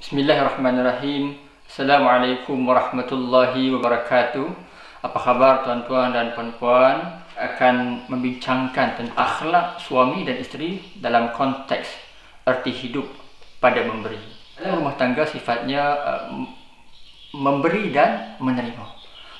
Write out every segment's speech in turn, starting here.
Bismillahirrahmanirrahim. Assalamualaikum warahmatullahi wabarakatuh. Apa khabar tuan-tuan dan puan-puan? Akan membincangkan tentang akhlak suami dan isteri dalam konteks erti hidup pada memberi. Dalam rumah tangga sifatnya memberi dan menerima.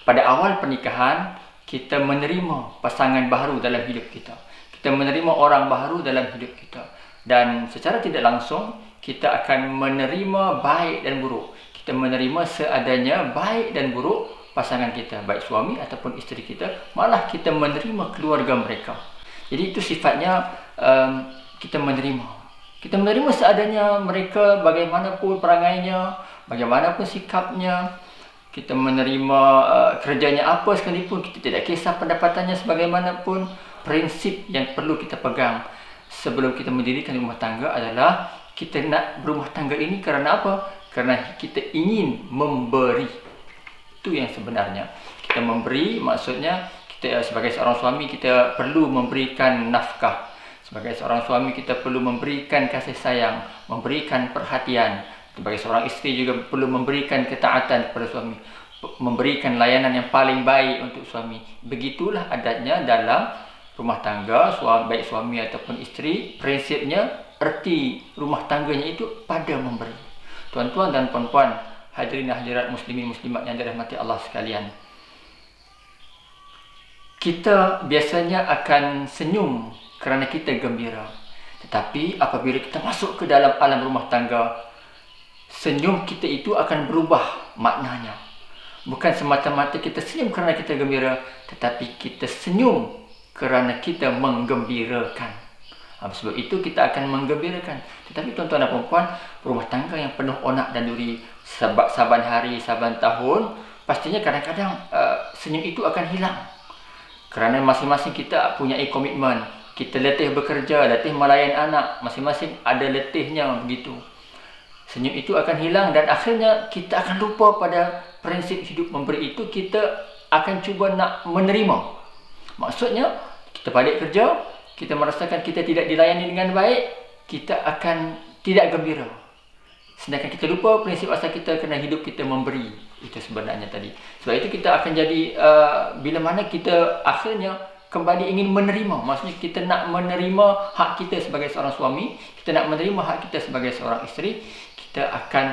Pada awal pernikahan, kita menerima pasangan baru dalam hidup kita. Kita menerima orang baru dalam hidup kita. Dan secara tidak langsung, kita akan menerima baik dan buruk. Kita menerima seadanya baik dan buruk pasangan kita, baik suami ataupun isteri kita. Malah kita menerima keluarga mereka. Jadi itu sifatnya kita menerima. Kita menerima seadanya mereka, bagaimanapun perangainya, bagaimanapun sikapnya. Kita menerima kerjanya apa sekalipun. Kita tidak kisah pendapatannya sebagaimanapun. Prinsip yang perlu kita pegang sebelum kita mendirikan rumah tangga adalah kita nak berumah tangga ini kerana apa? Kerana kita ingin memberi. Itu yang sebenarnya. Kita memberi, maksudnya kita sebagai seorang suami kita perlu memberikan nafkah. Sebagai seorang suami kita perlu memberikan kasih sayang, memberikan perhatian. Sebagai seorang isteri juga perlu memberikan ketaatan kepada suami, memberikan layanan yang paling baik untuk suami. Begitulah adatnya dalam rumah tangga, baik suami ataupun isteri. Prinsipnya, erti rumah tangganya itu pada memberi. Tuan-tuan dan puan-puan, hadirin hadirat muslimin muslimat yang dirahmati Allah sekalian, kita biasanya akan senyum kerana kita gembira. Tetapi apabila kita masuk ke dalam alam rumah tangga, senyum kita itu akan berubah maknanya. Bukan semata-mata kita senyum kerana kita gembira, tetapi kita senyum kerana kita menggembirakan. Sebab itu kita akan menggembirakan. Tetapi tuan-tuan dan puan-puan, rumah tangga yang penuh onak dan duri saban hari, saban tahun, pastinya kadang-kadang senyum itu akan hilang. Kerana masing-masing kita punya komitmen. Kita letih bekerja, letih melayan anak, masing-masing ada letihnya begitu. Senyum itu akan hilang dan akhirnya kita akan lupa pada prinsip hidup memberi itu. Kita akan cuba nak menerima. Maksudnya, kita balik kerja, kita merasakan kita tidak dilayani dengan baik, kita akan tidak gembira. Sedangkan kita lupa prinsip asal kita kerana hidup kita memberi. Itu sebenarnya tadi. Sebab itu kita akan jadi, bila mana kita akhirnya kembali ingin menerima. Maksudnya kita nak menerima hak kita sebagai seorang suami, kita nak menerima hak kita sebagai seorang isteri, kita akan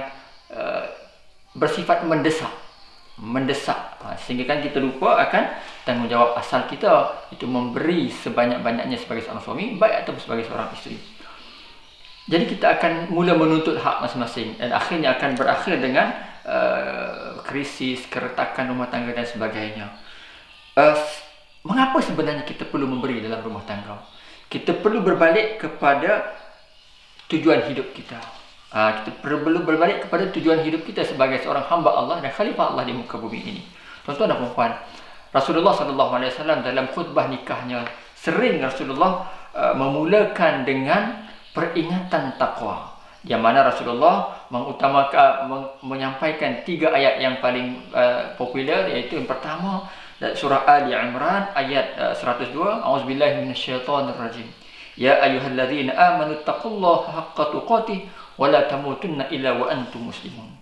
bersifat mendesak. Sehingga kan kita lupa akan tanggungjawab asal kita, itu memberi sebanyak-banyaknya sebagai seorang suami, baik ataupun sebagai seorang isteri. Jadi kita akan mula menuntut hak masing-masing dan akhirnya akan berakhir dengan krisis, keretakan rumah tangga dan sebagainya. Mengapa sebenarnya kita perlu memberi dalam rumah tangga? Kita perlu berbalik kepada tujuan hidup kita. Kita perlu berbalik kepada tujuan hidup kita sebagai seorang hamba Allah dan khalifah Allah di muka bumi ini. Tuan-tuan dan puan-puan, Rasulullah SAW dalam khutbah nikahnya, sering Rasulullah memulakan dengan peringatan takwa. Yang mana Rasulullah menyampaikan 3 ayat yang paling popular, iaitu yang pertama surah Ali Imran ayat 102, A'udzubillahi minasyaitonirrajim. Ya ayyuhalladzina amanu taqullaha haqqa tuqatih wa la tamutunna illa wa antum muslimun.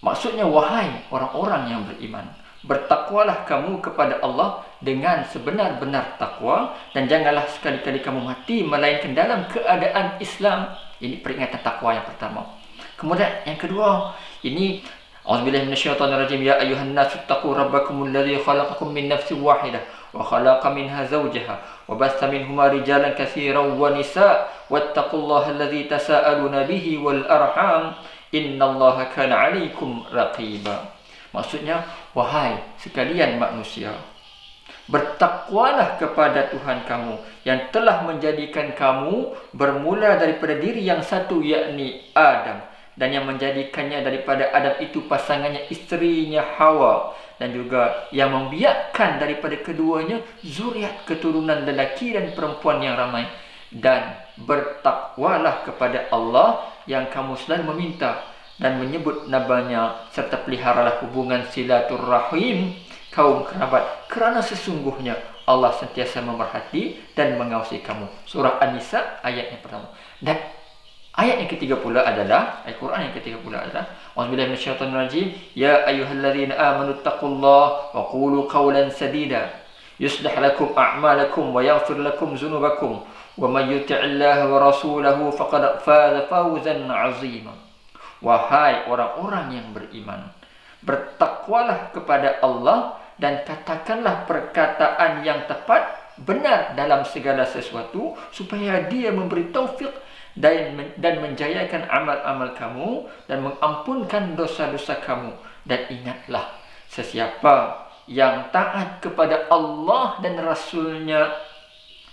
Maksudnya, wahai orang-orang yang beriman, bertakwalah kamu kepada Allah dengan sebenar-benar takwa dan janganlah sekali-kali kamu mati melainkan dalam keadaan Islam. Ini peringatan takwa yang pertama. Kemudian yang kedua, ini A'udzubillahi minasyaitonirrajim. Ya ayyuhan nasu taqu rabbakumul ladzi khalaqakum min nafsin wahidah wa khalaqa minha zawjaha wa bassa minhuma rijalan katsiran wa nisaa wattaqullaha alladzi tasaaluna bihi wal arham innallaha kana 'alaikum raqiba. Maksudnya, wahai sekalian manusia, bertakwalah kepada Tuhan kamu yang telah menjadikan kamu bermula daripada diri yang satu, yakni Adam, dan yang menjadikannya daripada Adam itu pasangannya, isterinya Hawa, dan juga yang membiakkan daripada keduanya zuriat keturunan lelaki dan perempuan yang ramai. Dan bertakwalah kepada Allah yang kamu selalu meminta dan menyebut namanya, serta peliharalah hubungan silaturrahim kaum kerabat, kerana sesungguhnya Allah sentiasa memerhati dan mengawasi kamu. Surah An-Nisa ayat yang pertama. Dan Ayat yang ketiga pula adalah, ayat Quran yang ketiga pula adalah, A'udzubillahi minasyaitonirrajim, ya ayyuhalladzina amanu taqullaha wa qulu qawlan sadida yuslih lakum a'malakum wa yaghfir lakum dzunubakum wa may yuti'illaha wa rasulahu faqad faza fawzan 'azima. Wahai orang-orang yang beriman, bertakwalah kepada Allah dan katakanlah perkataan yang tepat, benar dalam segala sesuatu, supaya Dia memberi taufik dan menjayakan amal-amal kamu dan mengampunkan dosa-dosa kamu. Dan ingatlah, sesiapa yang taat kepada Allah dan Rasulnya,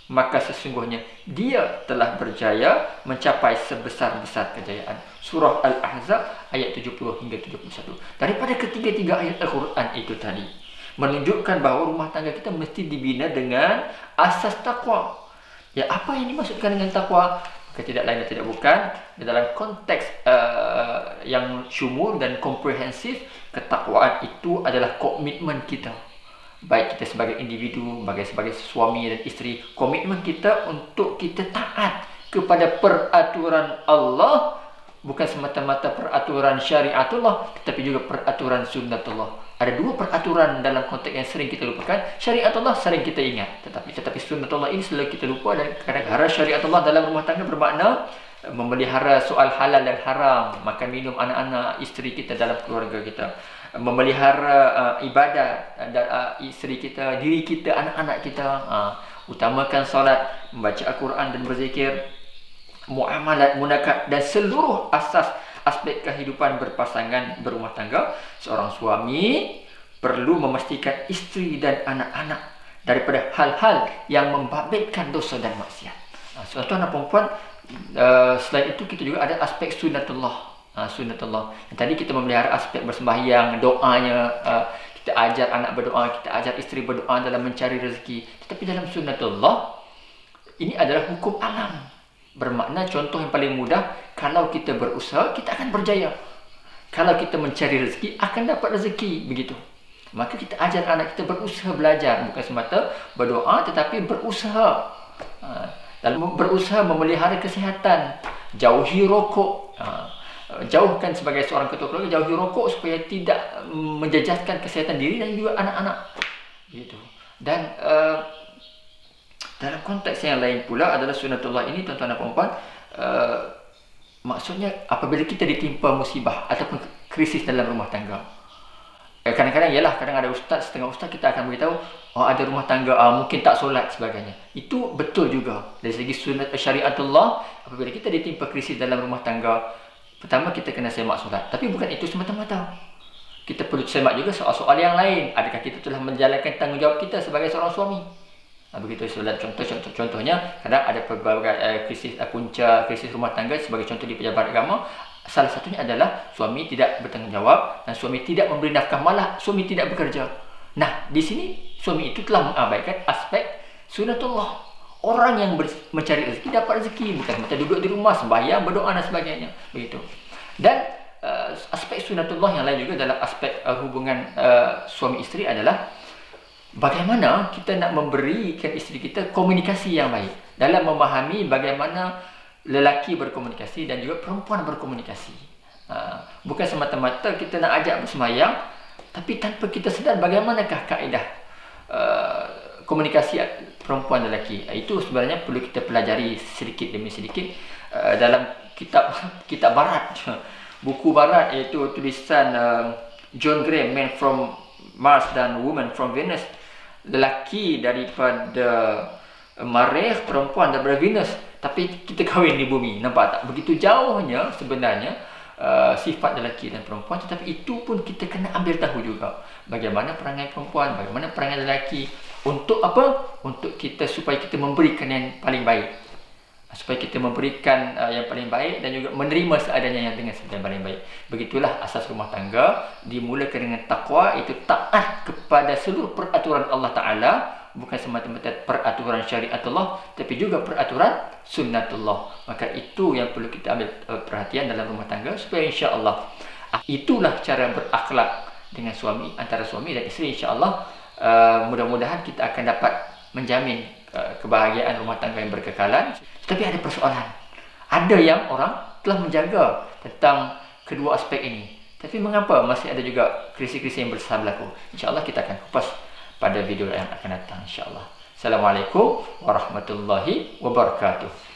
maka sesungguhnya dia telah berjaya mencapai sebesar-besar kejayaan. Surah Al-Ahzab ayat 70 hingga 71. Daripada ketiga-tiga ayat Al-Quran itu tadi menunjukkan bahawa rumah tangga kita mesti dibina dengan asas takwa. Ya, apa yang dimaksudkan dengan takwa? Maka tidak lain dan tidak bukan, dalam konteks yang syumul dan komprehensif, ketakwaan itu adalah komitmen kita, baik kita sebagai individu, sebagai suami dan isteri, komitmen kita untuk kita taat kepada peraturan Allah, bukan semata-mata peraturan syariatullah, tetapi juga peraturan sunnatullah. Ada dua peraturan dalam konteks yang sering kita lupakan. Syariatullah sering kita ingat, tetapi sunnatullah ini selalu kita lupa. Dan kadang-kadang syariatullah dalam rumah tangga bermakna memelihara soal halal dan haram, makan minum anak-anak, isteri kita dalam keluarga kita, memelihara ibadat dan isteri kita, diri kita, anak-anak kita, utamakan solat, membaca Al-Quran dan berzikir, muamalat, munakat dan seluruh asas aspek kehidupan berpasangan berumah tangga. Seorang suami perlu memastikan isteri dan anak-anak daripada hal-hal yang membabitkan dosa dan maksiat. Tuan-tuan dan puan-puan, selain itu kita juga ada aspek sunnatullah. Sunnatullah. Tadi kita memelihara aspek bersembahyang, doanya, kita ajar anak berdoa, kita ajar isteri berdoa dalam mencari rezeki. Tetapi dalam sunnatullah, ini adalah hukum alam. Bermakna contoh yang paling mudah, kalau kita berusaha, kita akan berjaya. Kalau kita mencari rezeki, akan dapat rezeki. Begitu. Maka kita ajar anak kita berusaha belajar. Bukan semata berdoa, tetapi berusaha. Dalam berusaha memelihara kesihatan. Jauhi rokok. Jauhkan sebagai seorang ketua keluarga, jauhi rokok supaya tidak menjejaskan kesihatan diri dan juga anak-anak. Begitu. Dan dalam konteks yang lain pula adalah sunnatullah ini, tuan-tuan dan puan-puan, maksudnya apabila kita ditimpa musibah ataupun krisis dalam rumah tangga, kadang-kadang ialah, kadang ada ustaz, setengah ustaz kita akan beritahu, ada rumah tangga mungkin tak solat sebagainya. Itu betul juga dari segi sunnat syariatullah. Apabila kita ditimpa krisis dalam rumah tangga, pertama kita kena semak solat. Tapi bukan itu semata-mata, kita perlu semak juga soal-soal yang lain. Adakah kita telah menjalankan tanggungjawab kita sebagai seorang suami? Begitu. Contohnya kadang ada pelbagai krisis punca, krisis rumah tangga. Sebagai contoh di pejabat agama, salah satunya adalah suami tidak bertanggungjawab dan suami tidak memberi nafkah, malah suami tidak bekerja. Nah, di sini suami itu telah mengabaikan aspek sunnatullah. Orang yang mencari rezeki dapat rezeki, bukan kita duduk di rumah sembahyang, berdoa dan sebagainya. Begitu. Dan aspek sunnatullah yang lain juga dalam aspek hubungan suami isteri adalah bagaimana kita nak memberikan isteri kita komunikasi yang baik, dalam memahami bagaimana lelaki berkomunikasi dan juga perempuan berkomunikasi. Bukan semata-mata kita nak ajak bersemayang, tapi tanpa kita sedar bagaimanakah kaedah komunikasi perempuan dan lelaki. Itu sebenarnya perlu kita pelajari sedikit demi sedikit dalam kitab barat, buku barat, iaitu tulisan John Gray, Man from Mars dan Woman from Venus. Lelaki daripada Marikh, perempuan daripada Venus, tapi kita kahwin di bumi. Nampak tak? Begitu jauhnya sebenarnya sifat lelaki dan perempuan. Tetapi itu pun kita kena ambil tahu juga bagaimana perangai perempuan, bagaimana perangai lelaki. Untuk apa? Untuk kita, supaya kita memberikan yang paling baik, supaya kita memberikan yang paling baik dan juga menerima seadanya yang dengan yang paling baik. Begitulah asas rumah tangga, dimulakan dengan takwa, itu taat kepada seluruh peraturan Allah Ta'ala, bukan semata-mata peraturan syariatullah, tapi juga peraturan sunnatullah. Maka itu yang perlu kita ambil perhatian dalam rumah tangga, supaya insya-Allah itulah cara berakhlak dengan suami, antara suami dan isteri. Insya-Allah mudah-mudahan kita akan dapat menjamin kebahagiaan rumah tangga yang berkekalan. Tapi ada persoalan. Ada yang orang telah menjaga tentang kedua aspek ini. Tapi mengapa masih ada juga krisis-krisis yang besar berlaku? InsyaAllah kita akan kupas pada video yang akan datang, insyaAllah. Assalamualaikum warahmatullahi wabarakatuh.